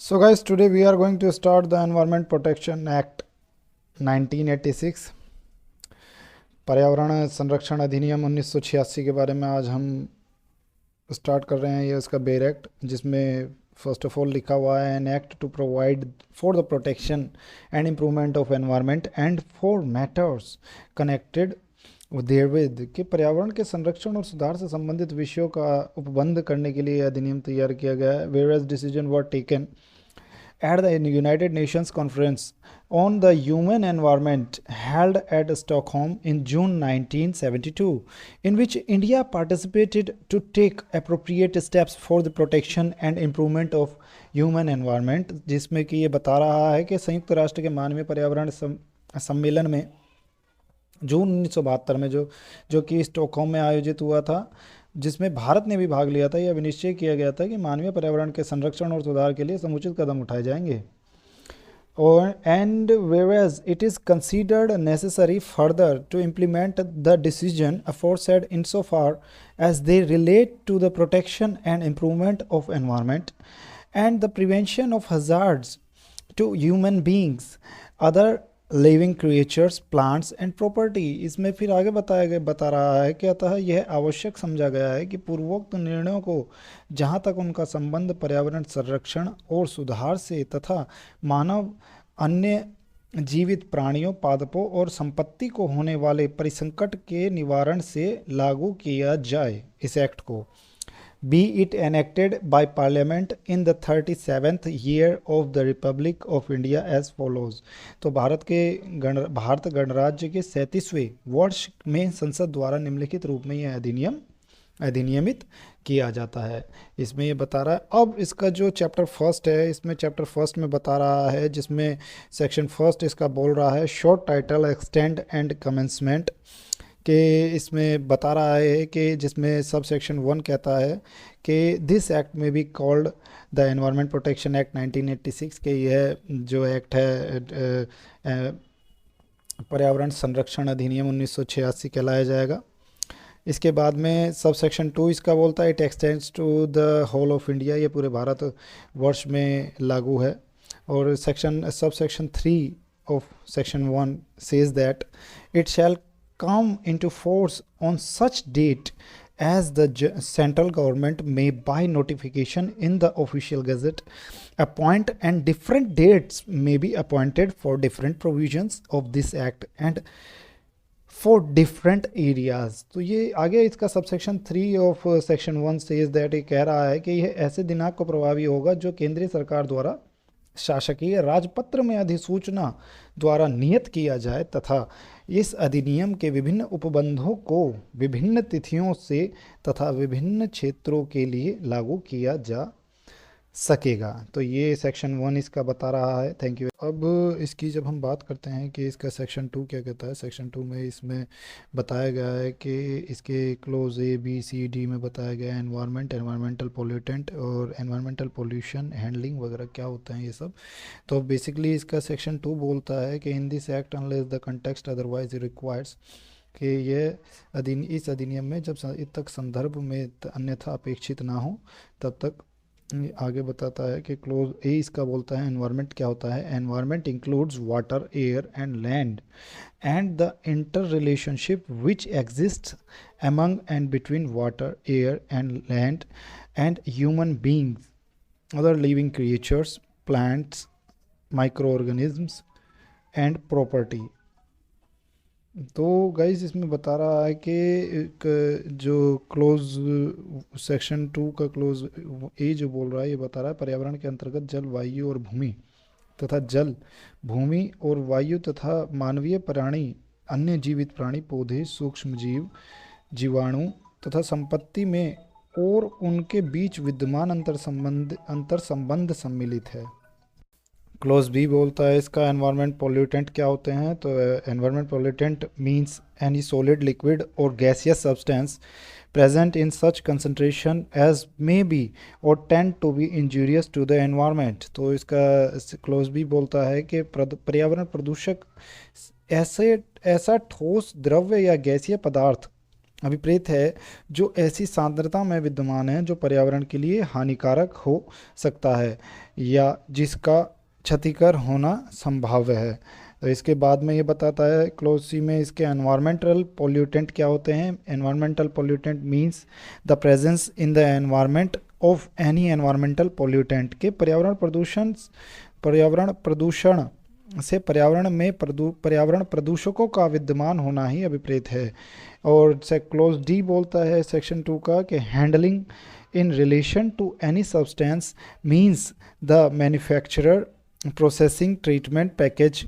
So, guys, today we are going to start the Environment Protection Act 1986, पर्यावरण संरक्षण अधिनियम 1986 के बारे में आज हम स्टार्ट कर रहे हैं। ये उसका बेर एक्ट, जिसमें फर्स्ट ऑफ ऑल लिखा हुआ है an act to provide for the protection and improvement of environment and for matters connected therewith, कि पर्यावरण के संरक्षण और सुधार से संबंधित विषयों का उपबंध करने के लिए अधिनियम तैयार किया गया है। Whereas decision were taken at the United Nations Conference on the Human Environment held at Stockholm in June 1972, in which India participated to take appropriate steps for the protection and improvement of human environment, जिसमें कि ये बता रहा है कि संयुक्त राष्ट्र के मानवीय पर्यावरण सम्मेलन में जून 1972 में जो कि स्टॉकहोम में आयोजित हुआ था, जिसमें भारत ने भी भाग लिया था, यह निश्चय किया गया था कि मानवीय पर्यावरण के संरक्षण और सुधार के लिए समुचित कदम उठाए जाएंगे। और and whereas it is considered necessary further to implement the decision aforesaid insofar as they relate to the protection and improvement of environment and the prevention of hazards to human beings, other living creatures, plants and property. इसमें फिर आगे बता रहा है कि अतः यह आवश्यक समझा गया है कि पूर्वोक्त निर्णयों को जहाँ तक उनका संबंध पर्यावरण संरक्षण और सुधार से तथा मानव, अन्य जीवित प्राणियों, पादपों और संपत्ति को होने वाले परिसंकट के निवारण से लागू किया जाए। इस एक्ट को be it enacted by parliament in the 37th year of the Republic of India as follows। तो भारत गणराज्य के 37वें वर्ष में संसद द्वारा निम्नलिखित रूप में यह अधिनियमित किया जाता है। इसमें ये बता रहा है, अब इसका जो चैप्टर फर्स्ट है, इसमें चैप्टर फर्स्ट में बता रहा है, जिसमें सेक्शन फर्स्ट इसका बोल रहा है short title extend and commencement, कि इसमें बता रहा है कि जिसमें सब सेक्शन 1 कहता है कि दिस एक्ट में be called the environment protection act 1986, के यह जो एक्ट है पर्यावरण संरक्षण अधिनियम 1986 कहलाया जाएगा। इसके बाद में सब सेक्शन 2 इसका बोलता है it extends to the whole of India, ये पूरे भारत वर्ष में लागू है। और सब section 3 of section 1 says that it shall come into force on such date as the central government may by notification in the official gazette appoint, and different dates may be appointed for different provisions of this act and for different areas। तो ये आगे इसका subsection 3 of section 1 says that ये कह रहा है कि यह ऐसे दिनांक को प्रभावी होगा जो केंद्रीय सरकार द्वारा शासकीय राजपत्र में अधिसूचना द्वारा नियत किया जाए, तथा इस अधिनियम के विभिन्न उपबंधों को विभिन्न तिथियों से तथा विभिन्न क्षेत्रों के लिए लागू किया जा सकेगा। तो ये सेक्शन 1 इसका बता रहा है। Thank you. अब इसकी जब हम बात करते हैं कि इसका सेक्शन 2 क्या कहता है, सेक्शन 2 में इसमें बताया गया है कि इसके clause A B C D में बताया गया है एनवायरमेंटल पोल्यूटेंट और एनवायरमेंटल पोल्यूशन हैंडलिंग वगैरह क्या होता है ये सब। तो बेसिकली इसका सेक्शन 2 बोलता है कि in this act unless the context otherwise requires, कि यह इस अधिनियम में जब तक संदर्भ में अन्यथा अपेक्षित ना हो तब तक आगे बताता है कि क्लोज ए इसका बोलता है एनवायरनमेंट क्या होता है। Environment includes water, air and land and the inter relationship which exist among and between water, air and land and human beings, other living creatures, plants, microorganisms and property। तो guys इसमें बता रहा है कि एक जो क्लोज सेक्शन 2 का close ए जो बोल रहा है, ये बता रहा है पर्यावरण के अंतर्गत जल, वायु और भूमि तथा जल, भूमि और वायु तथा मानवीय प्राणी, अन्य जीवित प्राणी, पौधे, सूक्ष्म जीव, जीवाणु तथा संपत्ति में और उनके बीच विद्यमान अंतर संबंध सम्मिलित है। क्लोज बी बोलता है इसका एनवायरमेंट पोल्यूटेंट क्या होते हैं। तो environment pollutant means any solid, liquid और gaseous substance present in such concentration as may be or tend to be injurious to the environment। तो इसका क्लोज बी बोलता है कि पर्यावरण प्रदूषक ऐसा ठोस, द्रव्य या गैसीय पदार्थ अभिप्रेत है जो ऐसी सांद्रता में विद्यमान है जो पर्यावरण के लिए हानिकारक हो सकता है या जिसका क्षतिकर होना संभाव्य है। तो इसके बाद में ये बताता है क्लोज सी में इसके एनवायरमेंटल पोल्यूटेंट क्या होते हैं। Environmental pollutant means the presence in the environment of any environmental pollutant के पर्यावरण प्रदूषण से पर्यावरण प्रदूषकों का विद्यमान होना ही अभिप्रेत है। और से क्लोज डी बोलता है सेक्शन 2 का कि handling in relation to any substance means the manufacturer processing treatment package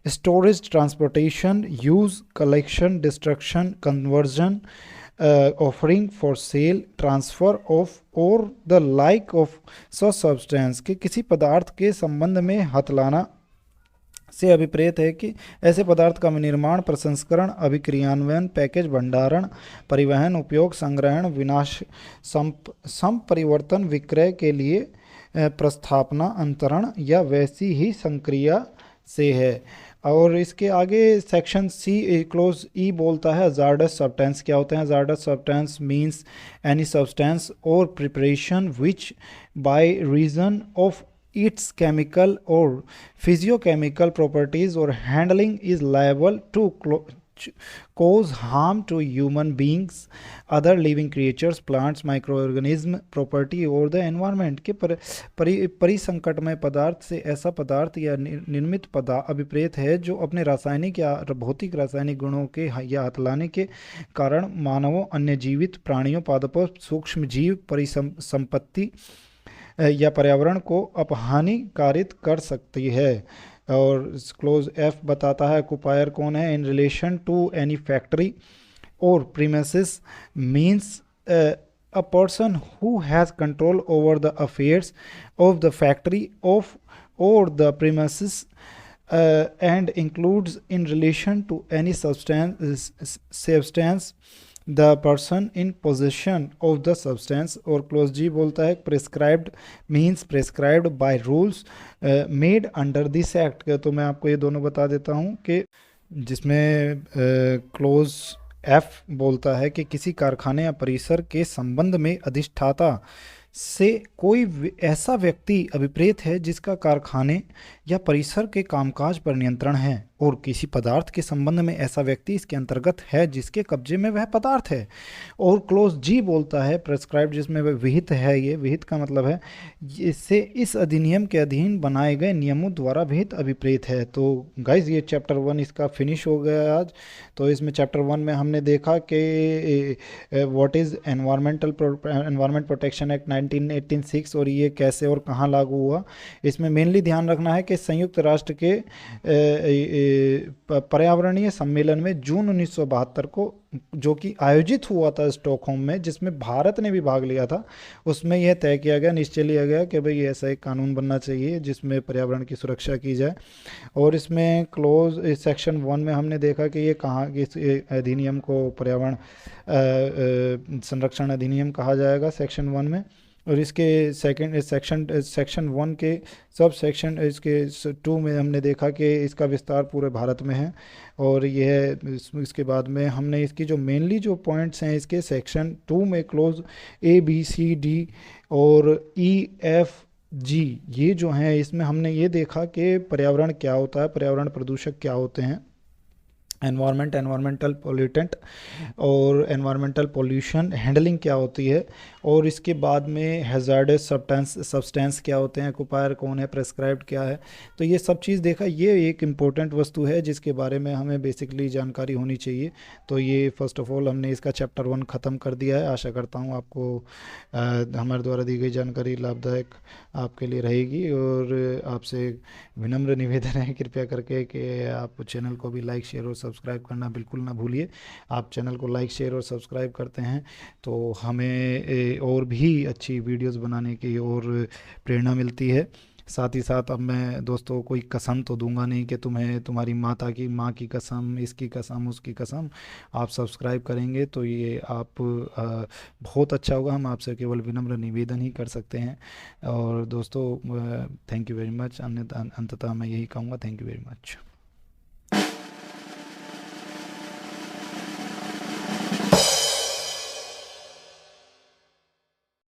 storage transportation use collection destruction conversion offering for sale transfer of और the like of such substance के किसी पदार्थ के संबंध में हाथ लाना से अभिप्रेत है कि ऐसे पदार्थ का निर्माण प्रसंस्करण अभिक्रियान्वयन पैकेज भंडारण परिवहन उपयोग संग्रहण विनाश संपरिवर्तन विक्रय के लिए प्रस्थापना अंतरण या वैसी ही संक्रिया से है। और इसके आगे सेक्शन सी क्लोज ई बोलता है हजार्डस सब्सटेंस क्या होते हैं। Hazardous substance means any substance और preparation which by reason of its chemical or physiochemical properties or handling is liable to cause harm to human beings, other living creatures, plants, microorganism, property or the environment के परिसंकटमय पदार्थ से ऐसा पदार्थ या निर्मित अभिप्रेत है जो अपने रासायनिक या भौतिक रासायनिक गुणों के या हथलाने के कारण मानवों अन्य जीवित प्राणियों पादपों सूक्ष्म जीव परिसंपत्ति या पर्यावरण को अपहानिकारित कर सकती है। और क्लोज एफ बताता है ऑक्युपायर कौन है। In relation to any factory और premises means a person who has control over the affairs of the factory of और the premises and includes in relation to any substance the person in possession of the substance। और close जी बोलता है prescribed means prescribed by rules made under this act। तो मैं आपको ये दोनों बता देता हूँ कि जिसमें क्लोज एफ बोलता है कि किसी कारखाने या परिसर के संबंध में अधिष्ठाता से कोई ऐसा व्यक्ति अभिप्रेत है जिसका कारखाने या परिसर के कामकाज पर नियंत्रण है और किसी पदार्थ के संबंध में ऐसा व्यक्ति इसके अंतर्गत है जिसके कब्जे में वह पदार्थ है। और क्लोज जी बोलता है प्रेस्क्राइब्ड जिसमें वह विहित है। ये विहित का मतलब है इससे इस अधिनियम के अधीन बनाए गए नियमों द्वारा विहित अभिप्रेत है। तो गाइज ये चैप्टर 1 इसका फिनिश हो गया आज। तो इसमें चैप्टर 1 में हमने देखा कि what is environment protection act 1986 और ये कैसे और कहाँ लागू हुआ। इसमें मेनली ध्यान रखना है कि संयुक्त राष्ट्र के पर्यावरणीय सम्मेलन में जून 1972 को जो कि आयोजित हुआ था स्टॉकहोम में, जिसमें भारत ने भी भाग लिया था, उसमें यह तय किया गया, निश्चय लिया गया कि भाई ऐसा एक कानून बनना चाहिए जिसमें पर्यावरण की सुरक्षा की जाए। और इसमें क्लोज सेक्शन 1 में हमने देखा कि ये कहाँ कि इस अधिनियम को पर्यावरण संरक्षण अधिनियम कहा जाएगा सेक्शन 1 में। और इसके सेक्शन 1 के सब सेक्शन इसके 2 में हमने देखा कि इसका विस्तार पूरे भारत में है। और यह इसके बाद में हमने इसकी जो मेनली जो पॉइंट्स हैं इसके सेक्शन 2 में close A B C D और E F G ये जो हैं इसमें हमने ये देखा कि पर्यावरण क्या होता है, पर्यावरण प्रदूषक क्या होते हैं, एनवायरमेंटल पोल्यूटेंट और एनवायरमेंटल पोल्यूशन हैंडलिंग क्या होती है, और इसके बाद में हैजार्डस सब्सटेंस क्या होते हैं, ऑक्युपायर कौन है, प्रेस्क्राइब्ड क्या है। तो ये सब चीज़ देखा, ये एक इम्पोर्टेंट वस्तु है जिसके बारे में हमें बेसिकली जानकारी होनी चाहिए। तो ये फर्स्ट ऑफ ऑल हमने इसका चैप्टर 1 ख़त्म कर दिया है। आशा करता हूँ आपको हमारे द्वारा दी गई जानकारी लाभदायक आपके लिए रहेगी। और आपसे विनम्र निवेदन है कृपया करके कि आप चैनल को भी लाइक शेयर और सब्सक्राइब करना बिल्कुल ना भूलिए। आप चैनल को लाइक शेयर और सब्सक्राइब करते हैं तो हमें और भी अच्छी वीडियोस बनाने की और प्रेरणा मिलती है। साथ ही साथ अब मैं दोस्तों कोई कसम तो दूंगा नहीं कि तुम्हें तुम्हारी माता की माँ की कसम, इसकी कसम, उसकी कसम। आप सब्सक्राइब करेंगे तो ये आप बहुत अच्छा होगा। हम आपसे केवल विनम्र निवेदन ही कर सकते हैं। और दोस्तों थैंक यू वेरी मच। अंततः मैं यही कहूँगा, थैंक यू वेरी मच।